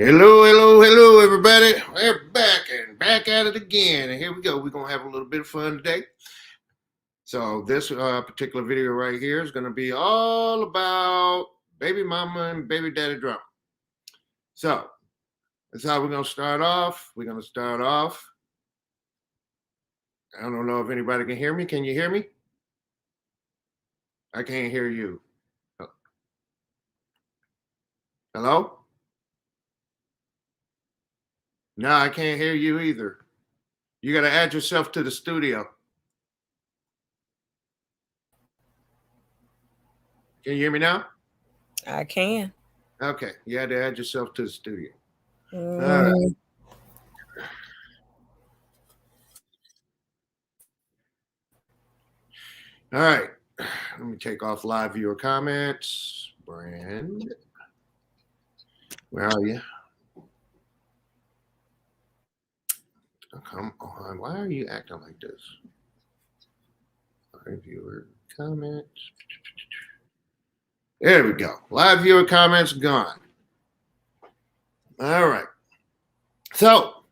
Hello, hello, hello, everybody. We're back and back at it again. And here we go. We're going to have a little bit of fun today. So this particular video right here is going to be all about baby mama and baby daddy drama. So that's how we're going to start off. We're going to start off. I don't know if anybody can hear me. Can you hear me? I can't hear you. Hello? No, I can't hear you either. You got to add yourself to the studio. Can you hear me now? I can. Okay, you had to add yourself to the studio. All Mm, right. All right. Let me take off live viewer comments. Brand, where are you? Oh, come on. Why are you acting like this? Live viewer comments. There we go. Live viewer comments gone. All right. So,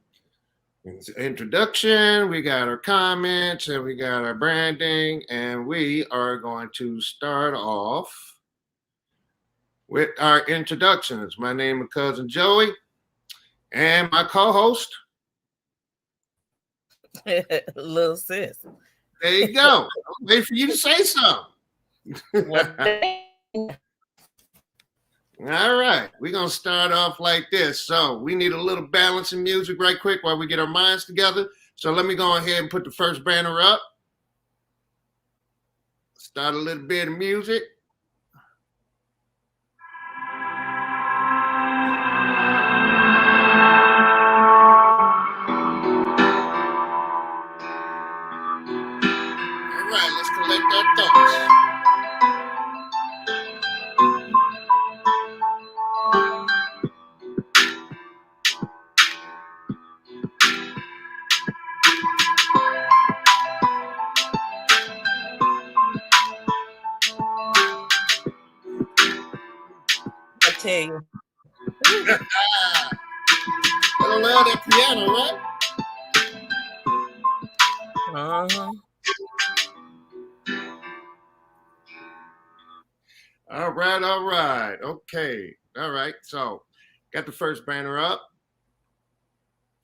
introduction, we got our comments, and we got our branding, and we are going to start off with our introductions. My name is Cousin Joey, and my co-host. little sis. There you go. I'll wait for you to say something. What All right, we're gonna start off like this. So we need a little balancing music right quick while we get our minds together. So let me go ahead and put the first banner up. Start a little bit of music. All right, let's collect our thoughts. I tell you. I don't love that piano, right? Uh-huh. All right, all right. Okay. All right. So got the first banner up.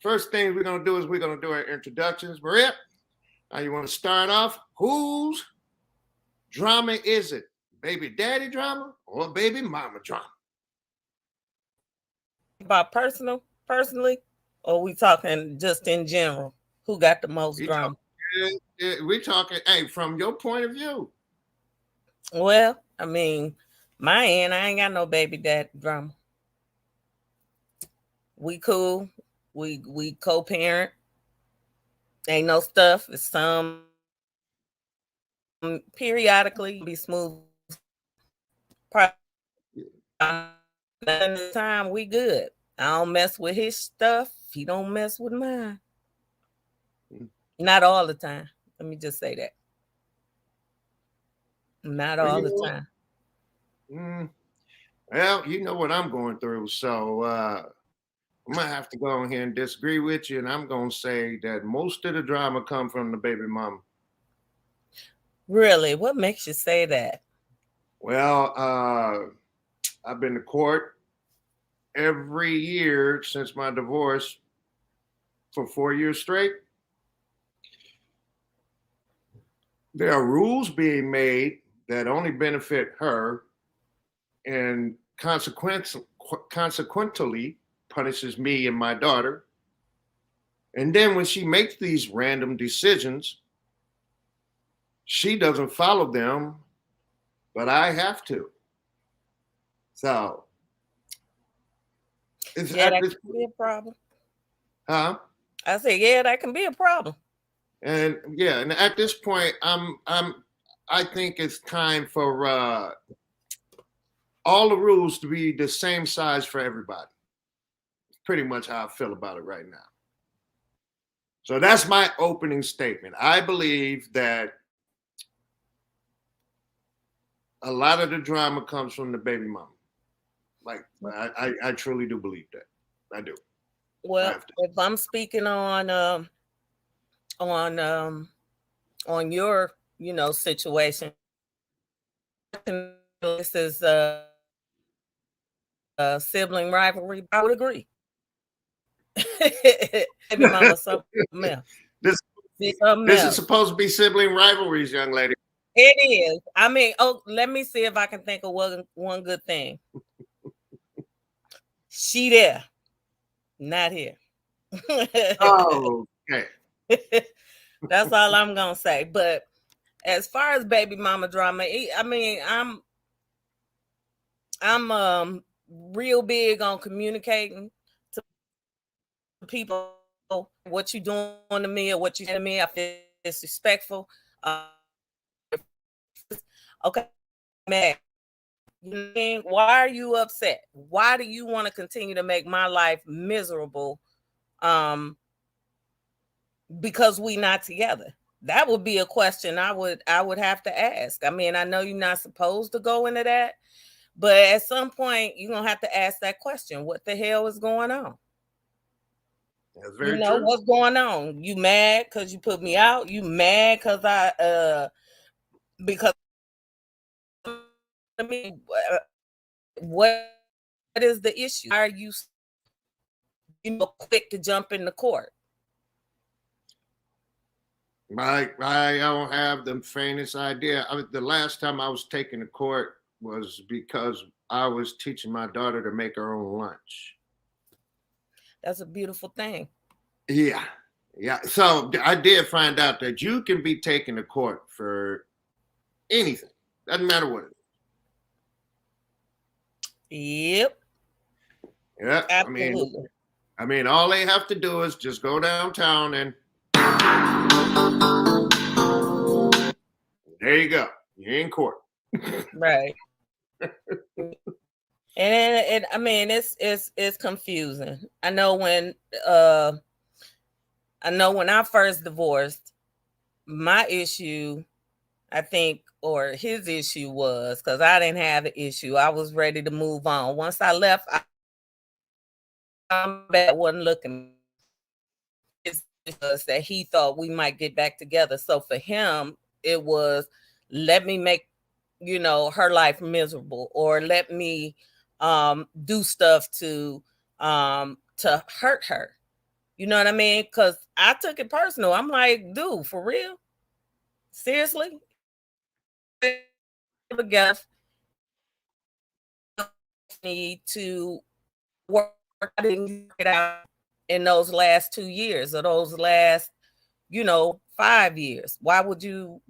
First thing we're gonna do is we're gonna do our introductions. Maria, now you want to start off? Whose drama is it? Baby daddy drama or baby mama drama? About personally, or we talking just in general? Who got the most We drama? we're talking, hey, from your point of view. Well, I mean, my end, I ain't got no baby dad drama. We cool. We co-parent. Ain't no stuff. It's some periodically be smooth. The time we good. I don't mess with his stuff. He don't mess with mine. Not all the time. Let me just say that. Not Well, all you the know what? time. Well, you know what I'm going through, so I'm gonna have to go in here and disagree with you, and I'm gonna say that most of the drama come from the baby mama. Really? What makes you say that? Well, I've been to court every year since my divorce for 4 years straight. There are rules being made that only benefit her and consequently punishes me and my daughter. And then when she makes these random decisions, she doesn't follow them, but I have to. So it's Yeah, at that this, can be a problem. huh? I say, yeah, that can be a problem. And yeah, and at this point, I think it's time for all the rules to be the same size for everybody. Pretty much how I feel about it right now. So that's my opening statement. I believe that a lot of the drama comes from the baby mama. Like I truly do believe that. I do. Well, if I'm speaking on your, situation, this is sibling rivalry, I would agree. Baby mama, something else. This is supposed to be sibling rivalries, young lady. It is. I mean, let me see if I can think of one good thing. She there, not here. Oh, okay. That's all I'm gonna say. But as far as baby mama drama, I mean, I'm real big on communicating to people what you doing to me or what you saying to me. I feel disrespectful. Okay, man. Why are you upset? Why do you want to continue to make my life miserable? Because we not together. That would be a question I would have to ask. I mean, I know you're not supposed to go into that, but at some point you're gonna have to ask that question. What the hell is going on? That's very true. What's going on? You mad because you put me out? You mad because because I mean, what is the issue? Why are you quick to jump in the court? I don't have the faintest idea. The last time I was taken to court was because I was teaching my daughter to make her own lunch. That's a beautiful thing. Yeah. So I did find out that you can be taken to court for anything. Doesn't matter what it is. Yep. Yeah. Absolutely. I mean, all they have to do is just go downtown and there you go. You're in court. Right. And I mean, it's confusing. I know when I first divorced, my issue, I think, or his issue was because I didn't have an issue. I was ready to move on. Once I left, I wasn't looking. It's because that he thought we might get back together. So for him, it was let me make her life miserable, or let me do stuff to hurt her. You know what I mean? Because I took it personal. I'm like, dude, for real? Seriously? Need to work it out in those last 2 years or those last 5 years. Why would you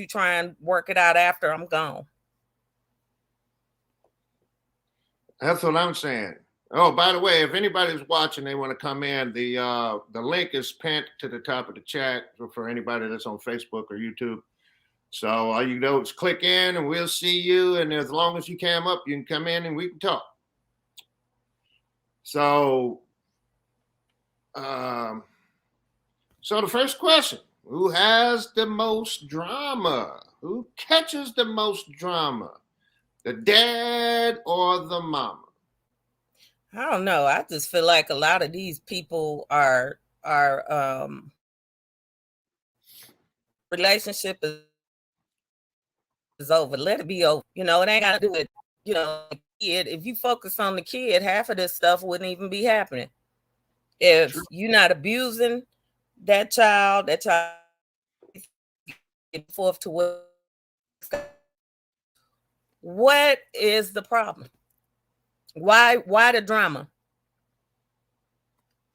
try and work it out after I'm gone? That's what I'm saying. Oh, by the way, if anybody's watching, they want to come in, the link is pinned to the top of the chat for anybody that's on Facebook or YouTube. So all you do is click in and we'll see you. And as long as you came up, you can come in and we can talk. So, so the first question, who has the most drama? Who catches the most drama? The dad or the mama? I don't know. I just feel like a lot of these people are relationship is over. Let it be over. It ain't got to do with kid. If you focus on the kid, half of this stuff wouldn't even be happening. If you're not abusing that child get forth to what is the problem? Why the drama?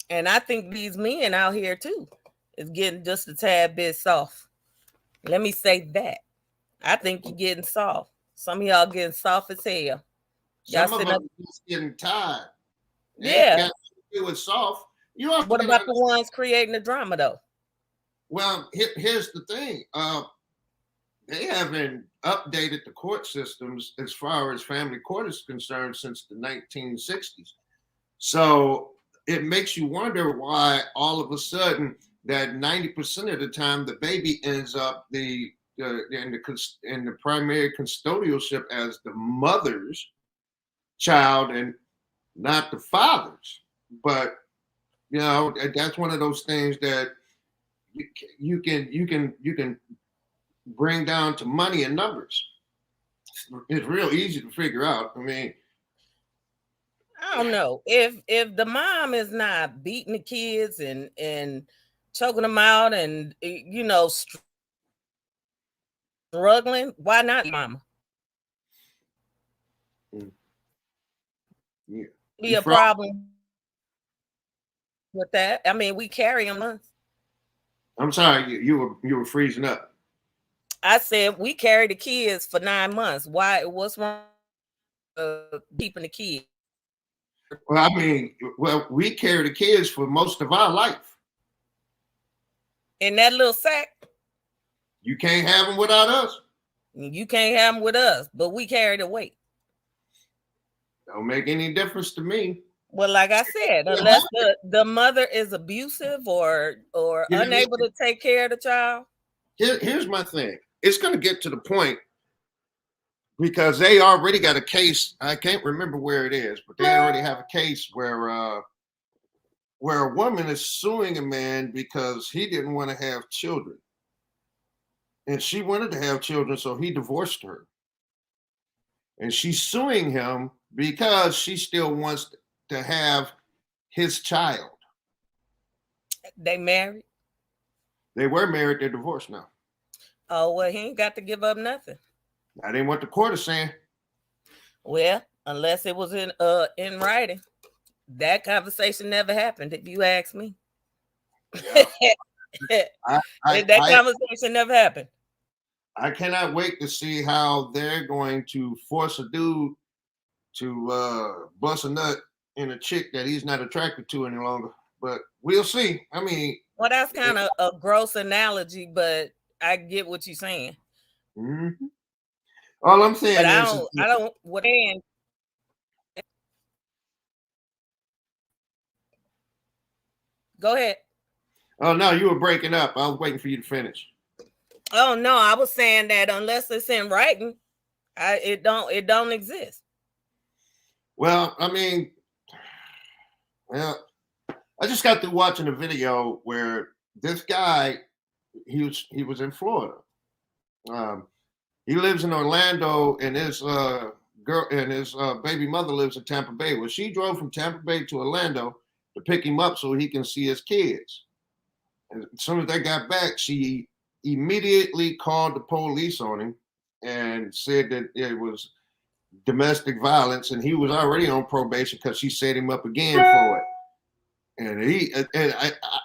And I think these men out here too is getting just a tad bit soft. Let me say that. I think you're getting soft. Some of y'all getting soft as hell. Some of them just getting tired. Yeah. It was soft. What about the ones creating the drama though? Well, here's the thing. They haven't updated the court systems as far as family court is concerned since the 1960s. So it makes you wonder why all of a sudden that 90% of the time the baby ends up in the primary custodialship as the mother's child and not the father's. but that's one of those things that you can bring down to money and numbers. It's real easy to figure out. I mean, I don't know if the mom is not beating the kids and choking them out and struggling, why not mama? yeah. Be a problem with that. I mean, we carry them. I'm sorry, you were freezing up. I said we carry the kids for 9 months. Why? What's wrong keeping the kids? Well, I mean, we carry the kids for most of our life. In that little sack. You can't have them without us. You can't have them with us, but we carry the weight. Don't make any difference to me. Well, like I said, unless the mother is abusive or unable to take care of the child. Here's my thing. It's going to get to the point because they already got a case. I can't remember where it is, but they already have a case where a woman is suing a man because he didn't want to have children. And she wanted to have children, so he divorced her. And she's suing him because she still wants to have his child. They married? They were married, they're divorced now. Oh, well, he ain't got to give up nothing. I didn't what the court is saying. Well, unless it was in writing. That conversation never happened, if you ask me. Yeah. That conversation never happened. I cannot wait to see how they're going to force a dude to bust a nut in a chick that he's not attracted to any longer. But we'll see. I mean, well, that's kind of a gross analogy, but I get what you're saying. Mm-hmm. All I'm saying but is, I don't. What? Go ahead. Oh no, you were breaking up. I was waiting for you to finish. Oh no, I was saying that unless it's in writing, it don't exist. Well, I mean, I just got through watching a video where this guy, he was in Florida. He lives in Orlando, and his girl and his baby mother lives in Tampa Bay. Well, she drove from Tampa Bay to Orlando to pick him up so he can see his kids. And as soon as they got back, she immediately called the police on him and said that it was domestic violence, and he was already on probation because she set him up again for it. And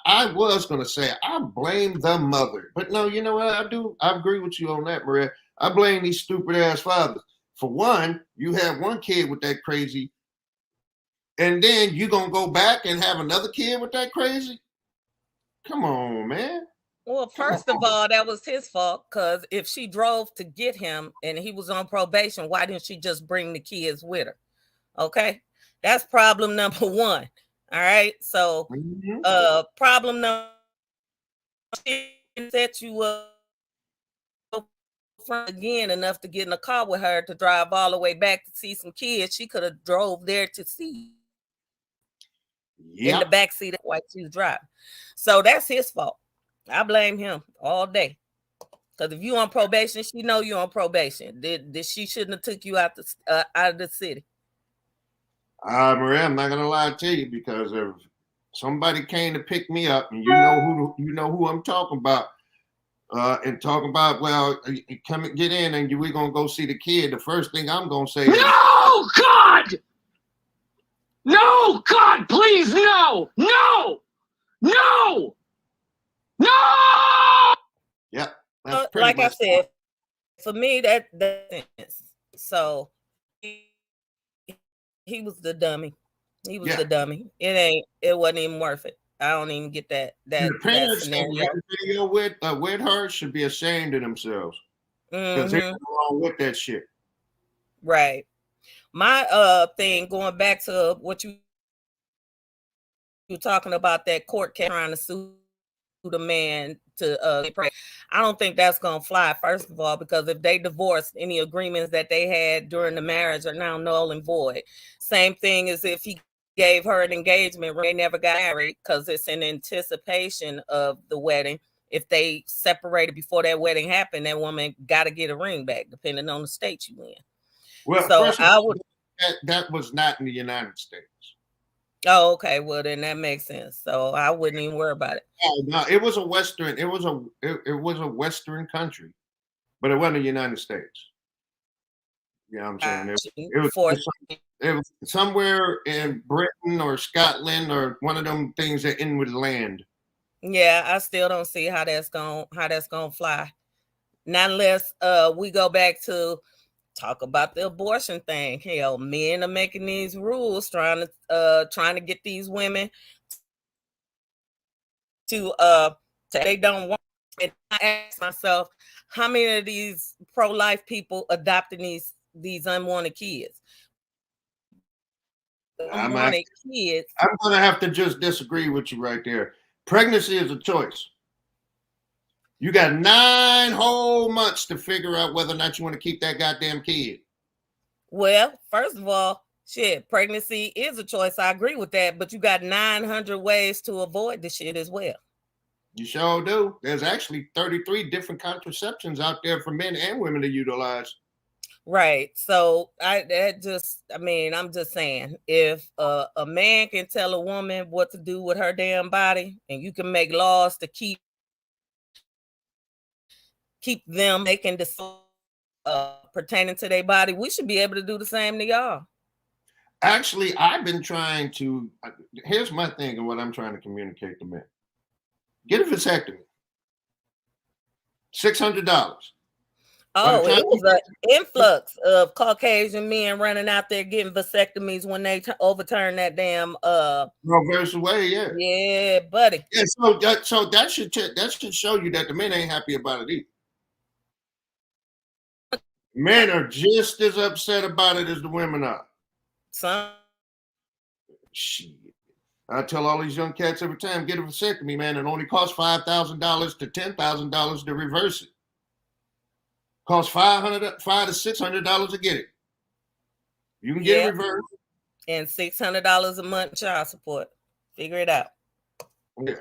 I was going to say I blame the mother, but no, you know what I do? I agree with you on that, Maria. I blame these stupid ass fathers. For one, you have one kid with that crazy, and then you gonna go back and have another kid with that crazy? Come on, man. Well, first of all, that was his fault, because if she drove to get him and he was on probation, why didn't she just bring the kids with her? Okay, that's problem number one. All right, so problem number set you up again enough to get in a car with her to drive all the way back to see some kids. She could have drove there to see in the back seat while she was driving. So that's his fault. I blame him all day. Because if you on probation, she know you on probation. She shouldn't have took you out of the city. Maria, I'm not gonna lie to you, because if somebody came to pick me up, and you know who I'm talking about, and talk about, well, come and get in, and we're gonna go see the kid. The first thing I'm gonna say is, no, God, no, God, please, no, no, no, no. Yep. Like I said, for me, that's so. He was the dummy. He was the dummy. It wasn't even worth it. I don't even get that. The parents video with her should be ashamed of themselves, because they're wrong with that shit. Right. My thing, going back to what you were talking about, that court case trying to sue the man to pray. I don't think that's gonna fly, first of all, because if they divorced, any agreements that they had during the marriage are now null and void. Same thing as if he gave her an engagement ring. They never got married because it's in anticipation of the wedding. If they separated before that wedding happened, that woman got to get a ring back, depending on the state you in. Well, So first of I all, would. that was not in the United States. Oh, okay. Well, then that makes sense. So I wouldn't even worry about it. No, it was a Western. It was a Western country, but it wasn't the United States. You know what I'm saying? It was somewhere in Britain or Scotland or one of them things that end with land. Yeah, I still don't see how that's gonna fly. Not unless we go back to talk about the abortion thing. Hell, men are making these rules trying to get these women to they don't want. And I ask myself, how many of these pro-life people adopting these unwanted kids? I'm Unwanted kids. going to have to just disagree with you right there. Pregnancy is a choice. You got 9 whole months to figure out whether or not you want to keep that goddamn kid. Well, first of all, shit, pregnancy is a choice. I agree with that, but you got 900 ways to avoid the shit as well. You sure do. There's actually 33 different contraceptions out there for men and women to utilize. Right. So I'm just saying, if a man can tell a woman what to do with her damn body, and you can make laws to keep them making decisions pertaining to their body, we should be able to do the same to y'all. Actually, I've been trying to. Here's my thing and what I'm trying to communicate to men. Get a vasectomy. $600. Oh, it was an influx of Caucasian men running out there getting vasectomies when they overturned that damn Roe versus Wade, yeah. Yeah, buddy. Yeah, so that should show you that the men ain't happy about it either. Men are just as upset about it as the women are. Some shit. I tell all these young cats every time, get a vasectomy, man. It only costs $5,000 to $10,000 to reverse it. Costs $500 to $600 to get it. You can get it reversed. And $600 a month child support. Figure it out. Yeah.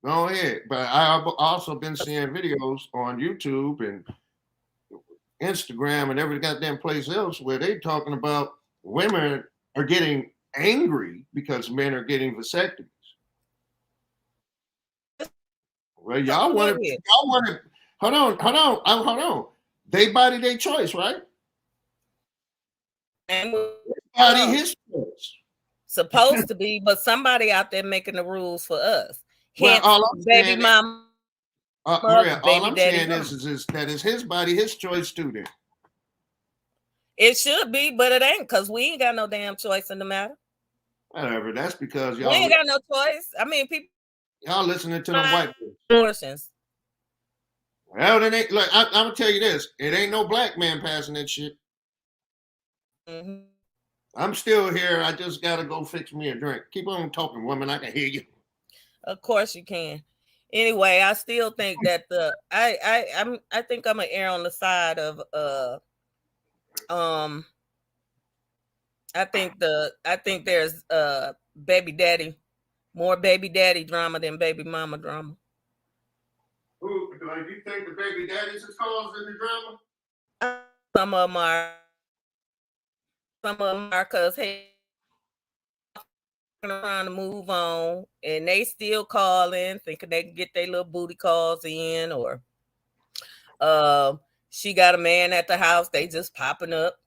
Go ahead. But I've also been seeing videos on YouTube and Instagram and every goddamn place else where they talking about women are getting angry because men are getting vasectomies. Well, y'all want to hold on. They body their choice, right? And body his choice. Supposed to be, but somebody out there making the rules for us. Well, all I'm baby mama. Maria, all I'm saying is that it's his body, his choice too. Then it should be, but it ain't, because we ain't got no damn choice in the matter. Whatever. That's because y'all we ain't got no choice. I mean, people y'all listening to them white abortions. Well, then ain't look. I'm gonna tell you this: it ain't no black man passing that shit. Mm-hmm. I'm still here. I just gotta go fix me a drink. Keep on talking, woman. I can hear you. Of course you can. Anyway, I still think that I think I'm gonna err on the side of I think there's more baby daddy drama than baby mama drama. Who do you think the baby daddies is causing the drama? Some of them are because hey, trying to move on, and they still calling, thinking they can get their little booty calls in, or she got a man at the house, they just popping up.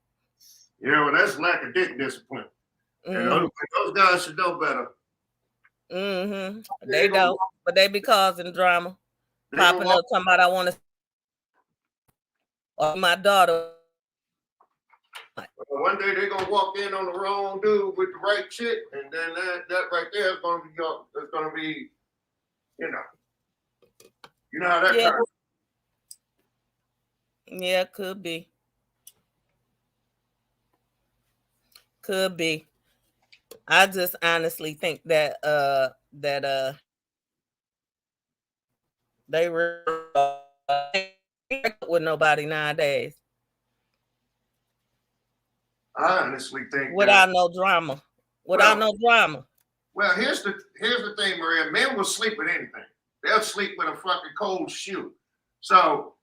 Yeah, well, that's lack of dick discipline. Mm-hmm. And those guys should know better. Mm-hmm. They don't, but they be causing drama. Popping up, talking about I want to, or my daughter. One day they're gonna walk in on the wrong dude with the right chick, and then that right there is gonna be, you know how that turns. Yeah, could be. I just honestly think that they were with nobody nowadays. I honestly think without no drama. without no drama. Well, here's the thing, Maria. Men will sleep with anything. They'll sleep with a fucking cold shoe. So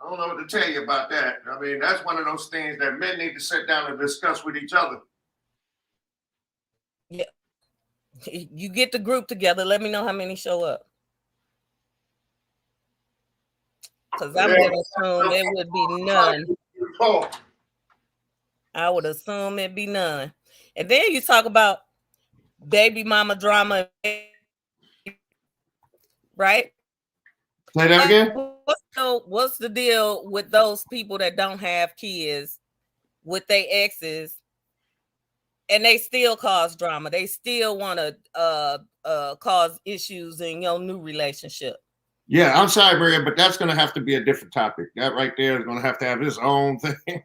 I don't know what to tell you about that. I mean, that's one of those things that men need to sit down and discuss with each other. Yeah. You get the group together. Let me know how many show up. Because I'm going to assume there would be none. I would assume it'd be none. And then you talk about baby mama drama, right? Say that again? What's the deal with those people that don't have kids with their exes and they still cause drama? They still want to cause issues in your new relationship. Yeah, I'm sorry, Maria, but that's going to have to be a different topic. That right there is going to have its own thing.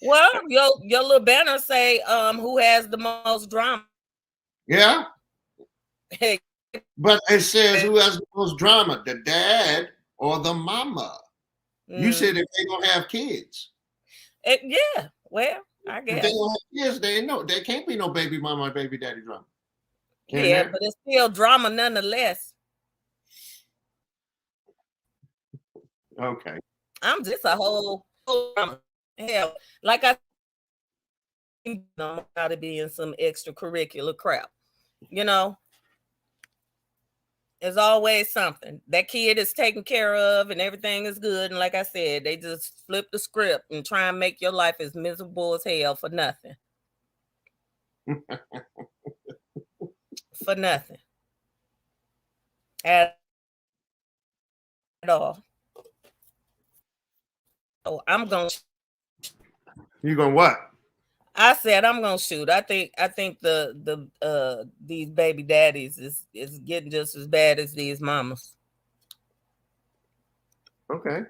Well, your little banner say who has the most drama. Yeah. But it says who has the most drama, the dad or the mama. You said if they don't have kids. Yeah, well, I guess. If they don't have kids, there can't be no baby mama or baby daddy drama. Yeah, but it's still drama nonetheless. Okay. I'm just a whole drama. Hell, like I got to be in some extracurricular crap, you know. There's always something. That kid is taken care of and everything is good. And like I said, they just flip the script and try and make your life as miserable as hell for nothing. For nothing. At all. Oh, I'm going to. You going what? I said I'm gonna shoot. I think the these baby daddies is getting just as bad as these mamas. Okay.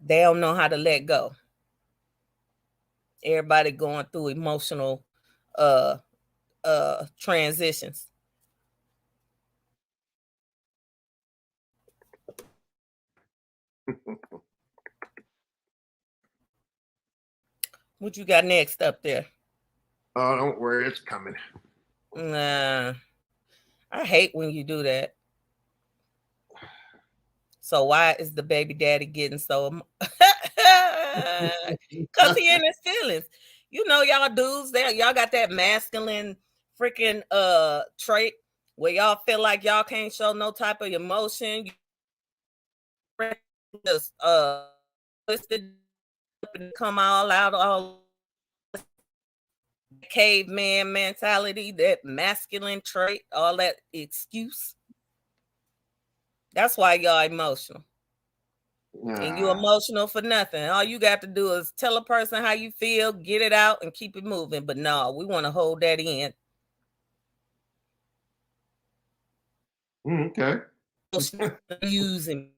They don't know how to let go. Everybody going through emotional transitions. What you got next up there? Oh, don't worry, it's coming. Nah, I hate when you do that. So why is the baby daddy getting so? Because he in his feelings. You know, y'all dudes, y'all got that masculine freaking trait where y'all feel like y'all can't show no type of emotion. You just twisted up and come all out all caveman mentality, that masculine trait, all that excuse. That's why y'all emotional. And you emotional for nothing. All you got to do is tell a person how you feel, get it out, and keep it moving. But no, we want to hold that in. Okay. Using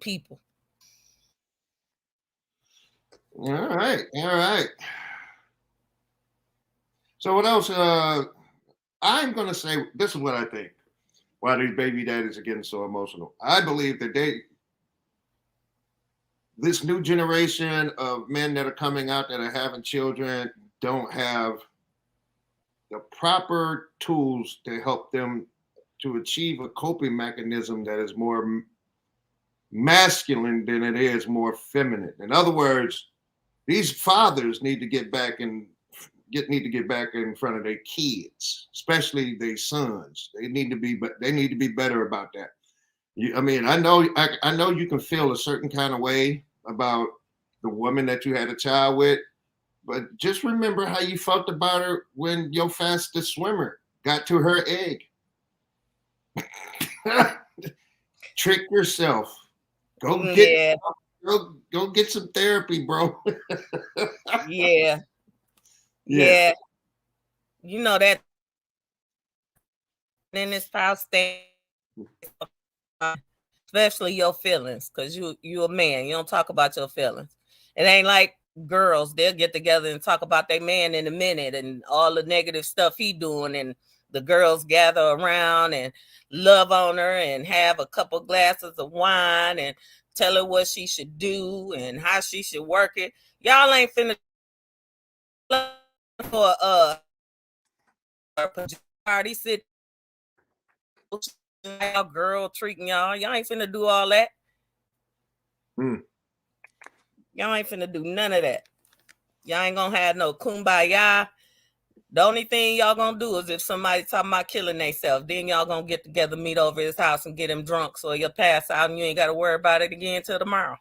people. All right. So what else? I'm going to say this is what I think. Why these baby daddies are getting so emotional. I believe that this new generation of men that are coming out that are having children don't have the proper tools to help them to achieve a coping mechanism that is more masculine than it is more feminine. In other words, these fathers need to get back in front of their kids, especially their sons. They need to be better about that. I know you can feel a certain kind of way about the woman that you had a child with, but just remember how you felt about her when your fastest swimmer got to her egg. Trick yourself. Go get some therapy, bro. Yeah. You know that in this house thing, especially your feelings, because you a man. You don't talk about your feelings. It ain't like girls. They'll get together and talk about their man in a minute and all the negative stuff he doing, and the girls gather around and love on her and have a couple glasses of wine and tell her what she should do and how she should work it. Y'all ain't finna for a party sit girl treating y'all. Y'all ain't finna do all that. Y'all ain't finna do none of that. Y'all ain't gonna have no kumbaya. The only thing y'all gonna do is if somebody talking about killing themselves, then y'all gonna get together, meet over his house and get him drunk so he'll pass out and you ain't gotta worry about it again till tomorrow.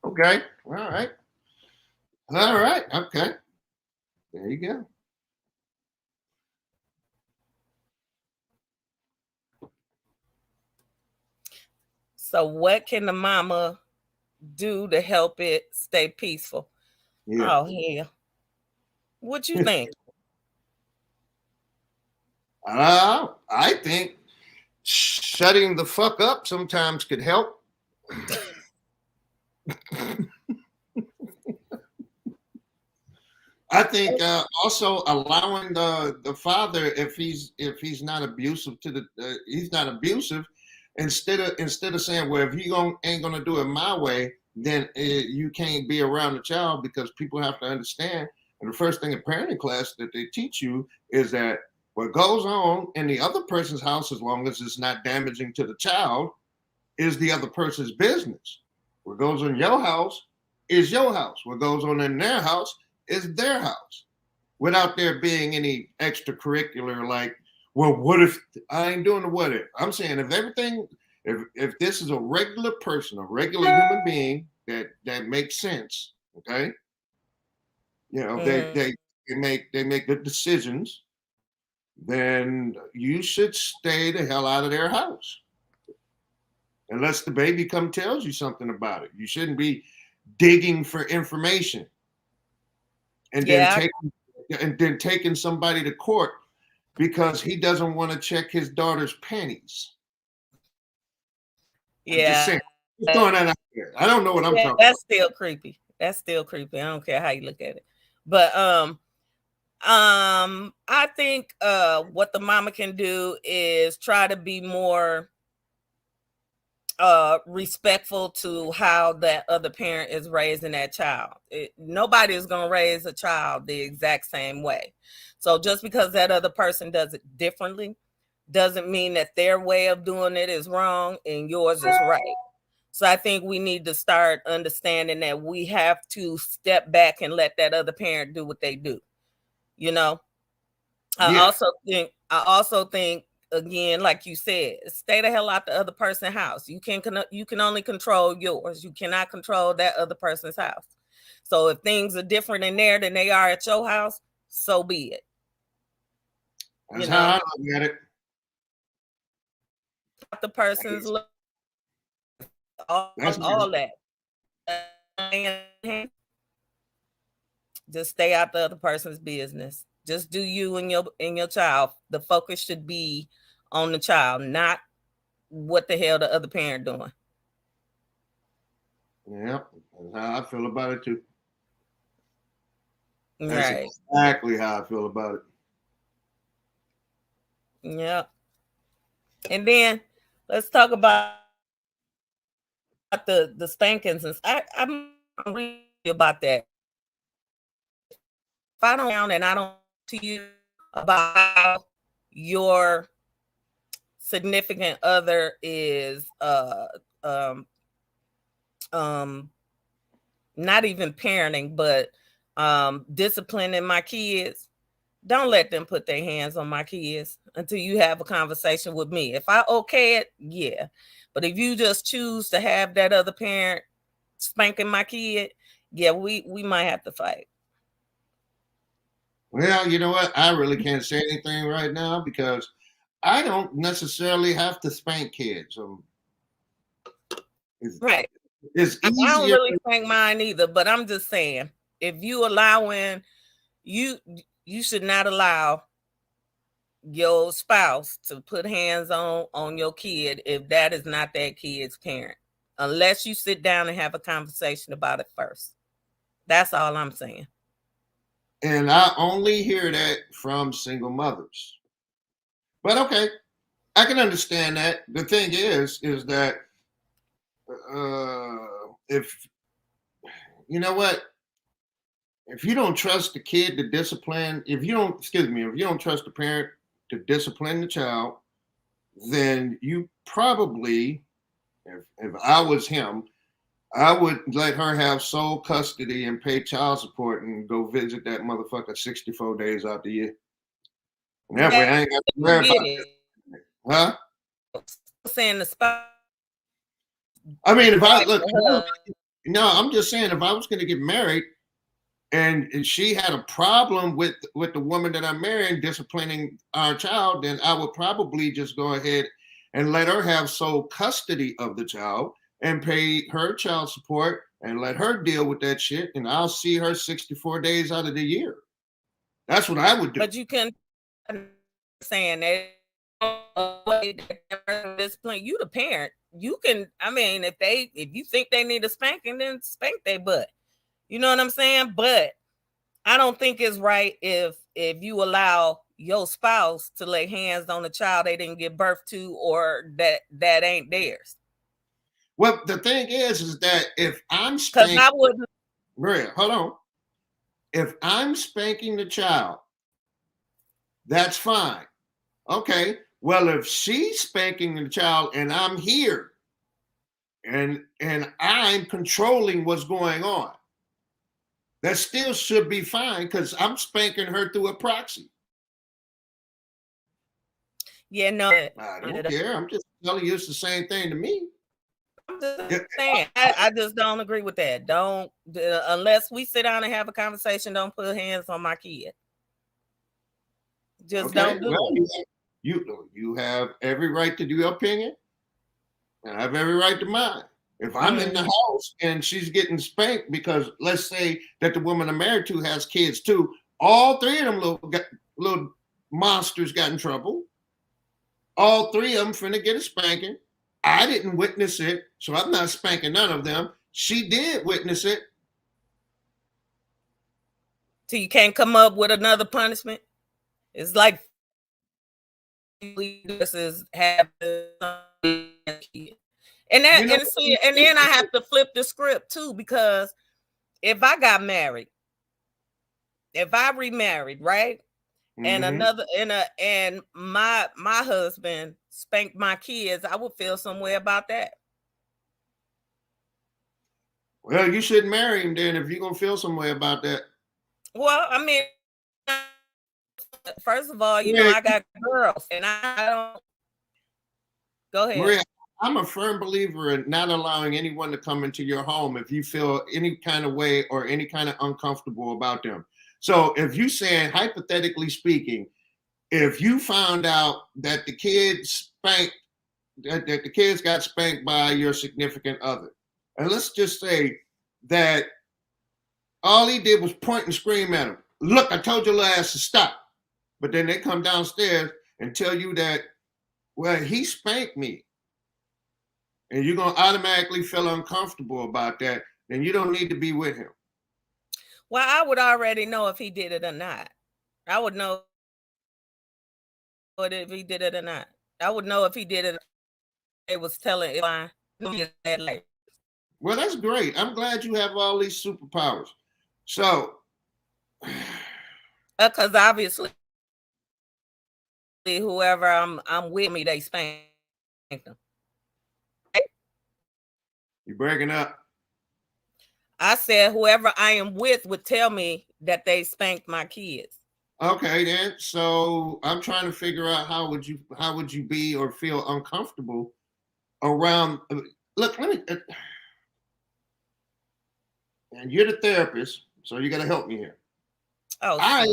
Okay. All right. All right. Okay. There you go. So what can the mama do to help it stay peaceful? Yeah. Oh, hell. What you think? I think shutting the fuck up sometimes could help. I think also allowing the father, if he's not abusive to the he's not abusive, instead of saying, well, if you ain't gonna do it my way, then you can't be around the child, because people have to understand. And the first thing in parenting class that they teach you is that what goes on in the other person's house, as long as it's not damaging to the child, is the other person's business. What goes on in your house is your house. What goes on in their house is their house, without there being any extracurricular, like, well, what if I ain't doing the what if? I'm saying if everything, if this is a regular person, a regular human being that makes sense, okay, you know, they make good decisions, then you should stay the hell out of their house. Unless the baby tells you something about it. You shouldn't be digging for information and then taking somebody to court because he doesn't want to check his daughter's panties. I'm just saying, just throwing that out there. I don't know what I'm talking about. That's still creepy. That's still creepy. I don't care how you look at it. But I think what the mama can do is try to be more respectful to how that other parent is raising that child. Nobody is going to raise a child the exact same way. So just because that other person does it differently doesn't mean that their way of doing it is wrong and yours is right. So I think we need to start understanding that we have to step back and let that other parent do what they do. You know, I also think again, like you said, stay the hell out the other person's house. You can only control yours. You cannot control that other person's house. So if things are different in there than they are at your house, so be it. That's how I look at it. The person's all that. Just stay out the other person's business. Just do you and your child. The focus should be on the child, not what the hell the other parent doing. Yeah, that's how I feel about it too. That's exactly how I feel about it. Yeah. And then let's talk about the spankings. And I'm reading about that. If I don't and I don't to you about how your significant other is not even parenting, but disciplining my kids, don't let them put their hands on my kids until you have a conversation with me. If I okay it, yeah. But if you just choose to have that other parent spanking my kid, yeah, we might have to fight. Well, you know what? I really can't say anything right now because I don't necessarily have to spank kids. Right. It's easier. I don't really spank mine either, but I'm just saying, if you allowing, you should not allow your spouse to put hands on your kid if that is not that kid's parent, unless you sit down and have a conversation about it first. That's all I'm saying. And I only hear that from single mothers. But okay, I can understand that. The thing is that if you know what, if you don't trust the kid to discipline, if you don't, excuse me, if you don't trust the parent to discipline the child, then you probably, if I was him, I would let her have sole custody and pay child support and go visit that motherfucker 64 days out the year. And that way I ain't got to worry about it. Huh? Saying the spouse. I mean, if I look, no, I'm just saying if I was going to get married and she had a problem with the woman that I'm marrying disciplining our child, then I would probably just go ahead and let her have sole custody of the child and pay her child support and let her deal with that shit. And I'll see her 64 days out of the year. That's what I would do. But you can saying that discipline, you the parent. You can, I mean, if you think they need a spanking, then spank their butt. You know what I'm saying? But I don't think it's right if you allow your spouse to lay hands on a child they didn't give birth to or that ain't theirs. Well, the thing is that if I'm spanking, I wouldn't. Maria, hold on. If I'm spanking the child, that's fine. Okay. Well, if she's spanking the child and I'm here and I'm controlling what's going on, that still should be fine because I'm spanking her through a proxy. Yeah, no. I don't care. I'm just telling you it's the same thing to me. I'm just saying, I just don't agree with that. Don't, unless we sit down and have a conversation, don't put hands on my kid. Just don't do it. You have every right to do your opinion, and I have every right to mine. If I'm in the house and she's getting spanked because let's say that the woman I'm married to has kids too, all three of them little monsters got in trouble. All three of them finna get a spanking. I didn't witness it, so I'm not spanking none of them. She did witness it. So you can't come up with another punishment? It's like this is having and that, you know, and then I have to flip the script too, because if I got married, if I remarried, right? And another and my husband spanked my kids, I would feel some way about that. Well, you shouldn't marry him then if you're gonna feel some way about that. Well, I mean, first of all, you know, I got girls and I don't. Go ahead. Maria, I'm a firm believer in not allowing anyone to come into your home if you feel any kind of way or any kind of uncomfortable about them. So if you saying, hypothetically speaking, if you found out that the kids spanked, that the kids got spanked by your significant other, and let's just say that all he did was point and scream at him. Look, I told your ass to stop. But then they come downstairs and tell you that, well, he spanked me. And you're going to automatically feel uncomfortable about that. Then you don't need to be with him. Well, I would already know if he did it or not. I would know if he did it or not. I would know if he did it. It was telling that later. Well, that's great. I'm glad you have all these superpowers. So, because obviously, whoever I'm with me, they spank them. You're breaking up. I said whoever I am with would tell me that they spanked my kids. Okay, then. So I'm trying to figure out how would you be or feel uncomfortable around. Look, let me. And you're the therapist, so you got to help me here. Oh, I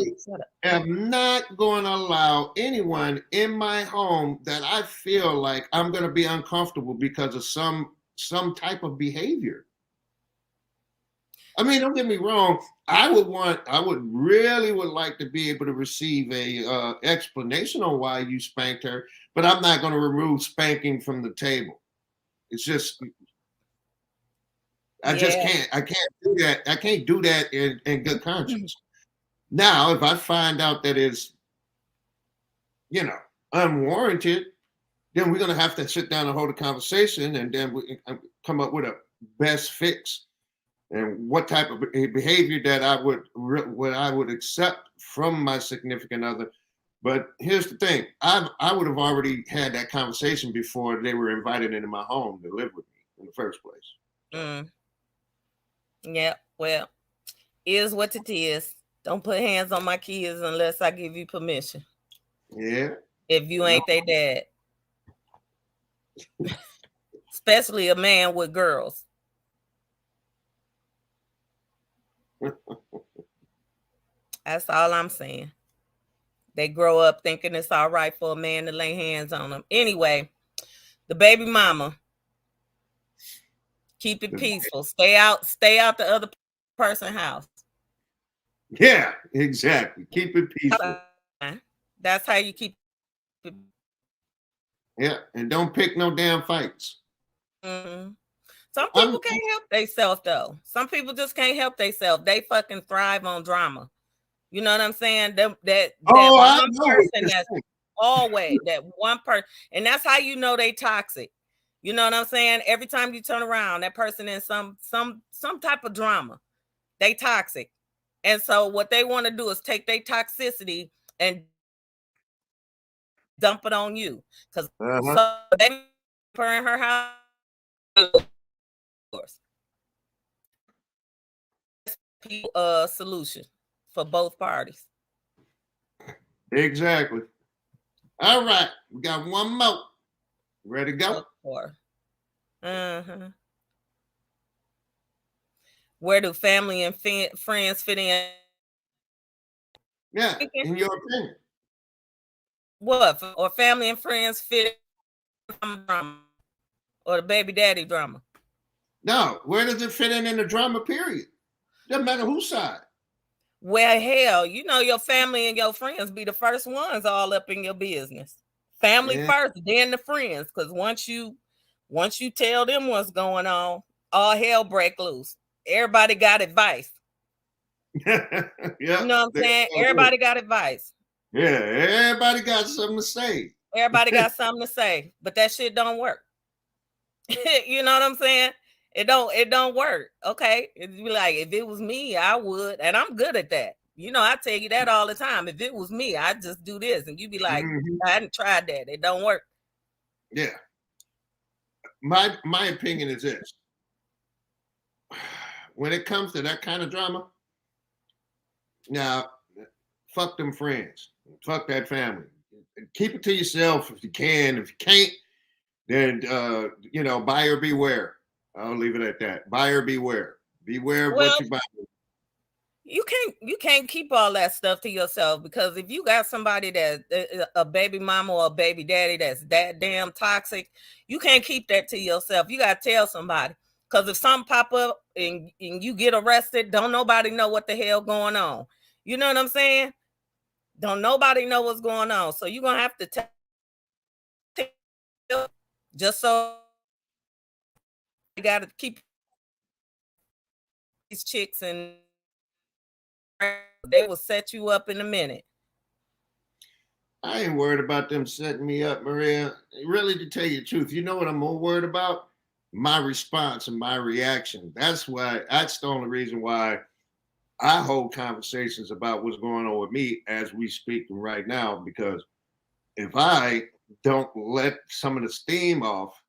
am not going to allow anyone in my home that I feel like I'm going to be uncomfortable because of some type of behavior. I mean, don't get me wrong. I would really like to be able to receive a explanation on why you spanked her, but I'm not going to remove spanking from the table. It's just, I can't do that. I can't do that in good conscience. Now, if I find out that it's, unwarranted, then we're gonna have to sit down and hold a conversation, and then we come up with a best fix and what type of behavior that I would accept from my significant other. But here's the thing: I would have already had that conversation before they were invited into my home to live with me in the first place. Mm. Yeah, well, is what it is. Don't put hands on my kids unless I give you permission. Yeah. If you ain't their dad. Especially a man with girls. That's all I'm saying. They grow up thinking it's all right for a man to lay hands on them. Anyway, the baby mama, keep it peaceful. Stay out the other person's house. Yeah, exactly. Keep it peaceful. That's how you keep it. Yeah, and don't pick no damn fights. Mm-hmm. Some people can't help themselves though. Some people just can't help themselves. They fucking thrive on drama. You know what I'm saying? That one person that's always that one person, and that's how you know they toxic. You know what I'm saying? Every time you turn around, that person in some type of drama, they toxic. And so what they want to do is take their toxicity and dump it on you. Because so they her in her house. Solution for both parties. Exactly. All right, we got one more. Ready to go? Where do family and friends fit in? Yeah, in your opinion. What? Or family and friends fit in drama? Or the baby daddy drama? No, where does it fit in the drama, period? Doesn't matter whose side. Well, hell, you know your family and your friends be the first ones all up in your business. Family first, then the friends. Because once you tell them what's going on, all hell break loose. Everybody got advice. Yeah, you know what I'm saying? Everybody got advice. Yeah, everybody got something to say. Everybody got something to say, but that shit don't work. You know what I'm saying? It don't work. Okay. It'd be like, if it was me, I would, and I'm good at that. You know, I tell you that all the time. If it was me, I'd just do this. And you'd be like, I hadn't tried that. It don't work. Yeah. My opinion is this. When it comes to that kind of drama, now fuck them friends. Fuck that family. Keep it to yourself if you can. If you can't, then buyer beware. I'll leave it at that. Buyer beware. Beware of what you buy. You can't keep all that stuff to yourself, because if you got somebody that a baby mama or a baby daddy that's that damn toxic, you can't keep that to yourself. You gotta tell somebody, because if something pop up and you get arrested, don't nobody know what the hell going on. You know what I'm saying? Don't nobody know what's going on. So you're gonna have to tell, just so you gotta keep these chicks, and they will set you up in a minute. I ain't worried about them setting me up, Maria. Really, to tell you the truth, you know what I'm more worried about? My response and my reaction. That's the only reason why I hold conversations about what's going on with me as we speak right now, because if I don't let some of the steam off,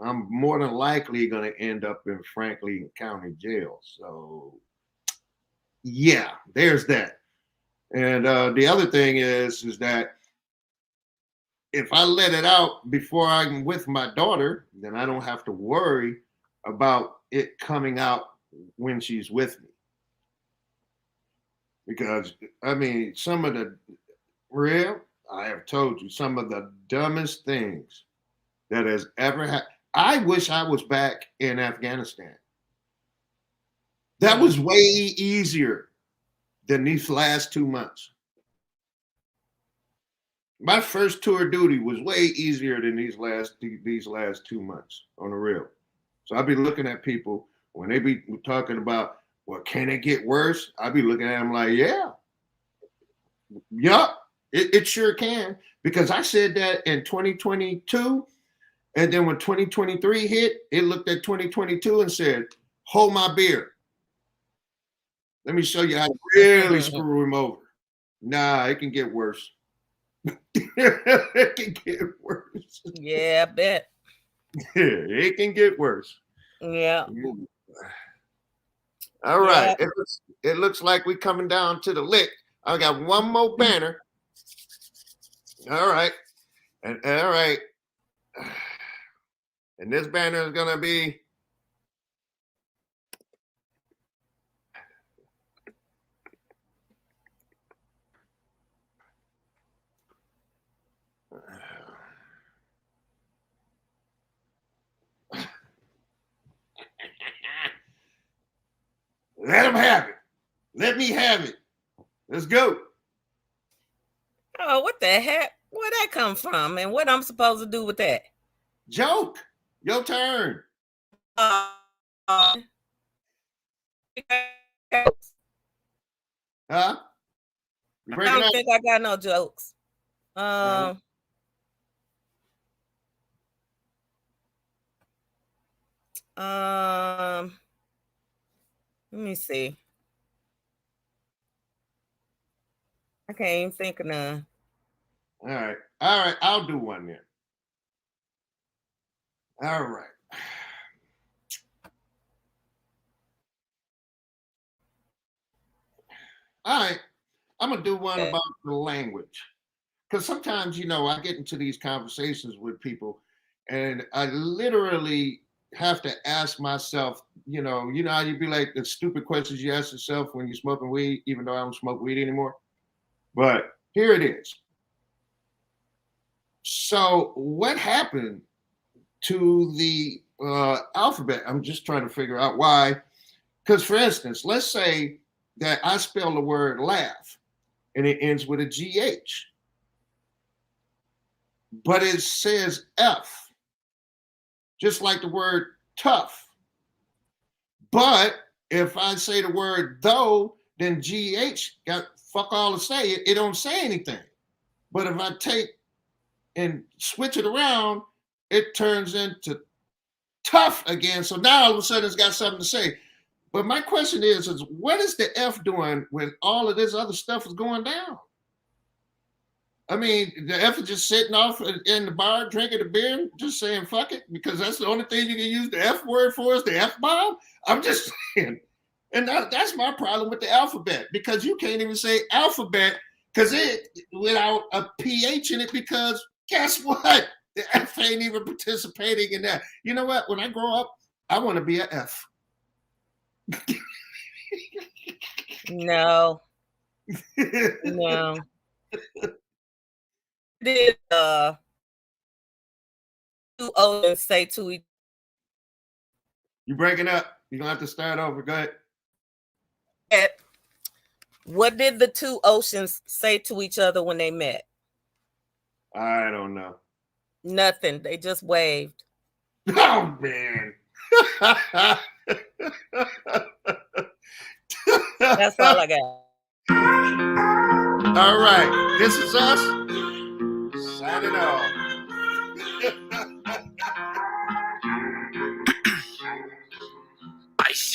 I'm more than likely going to end up in Franklin County Jail. So, yeah, there's that. And the other thing is that if I let it out before I'm with my daughter, then I don't have to worry about it coming out when she's with me. Because, I mean, I have told you, some of the dumbest things that has ever happened. I wish I was back in Afghanistan. That was way easier than these last 2 months. My first tour of duty was way easier than these last 2 months, on the real. So I'll be looking at people when they be talking about, well, can it get worse? I'll be looking at them like, yeah, it sure can. Because I said that in 2022, and then when 2023 hit, it looked at 2022 and said, hold my beer. Let me show you how to really screw him over. Nah, it can get worse. It can get worse. Yeah, I bet. It can get worse. Yeah. All right. It looks like we're coming down to the lick. I got one more banner. All right. And all right. And this banner is gonna be let him have it. Let me have it. Let's go. Oh, what the heck? Where'd that come from? And what I'm supposed to do with that? Joke. Your turn. Huh? You I breaking don't up? think I got no jokes. Let me see. I can't even think of none. All right. All right. I'll do one then. All right. All right. I'm going to do one about the language. Because sometimes, you know, I get into these conversations with people and I literally have to ask myself, you know how you'd be like the stupid questions you ask yourself when you're smoking weed, even though I don't smoke weed anymore. But here it is. So what happened to the alphabet? I'm just trying to figure out why. Because for instance, let's say that I spell the word laugh and it ends with a GH. But it says F, just like the word tough. But if I say the word though, then GH got fuck all to say. It don't say anything. But if I take and switch it around, it turns into tough again. So now all of a sudden it's got something to say. But my question is what is the F doing when all of this other stuff is going down? I mean, the F is just sitting off in the bar drinking a beer, just saying fuck it, because that's the only thing you can use the F word for is the F bomb. I'm just saying. And that's my problem with the alphabet, because you can't even say alphabet because it without a PH in it, because guess what? The F ain't even participating in that. You know what? When I grow up, I want to be an F. No. No. Did two oceans say to each You breaking up? You're gonna have to start over. Go ahead. other? What did the two oceans say to each other when they met? I don't know. Nothing. They just waved. Oh man. That's all I got. All right. This is us signing off.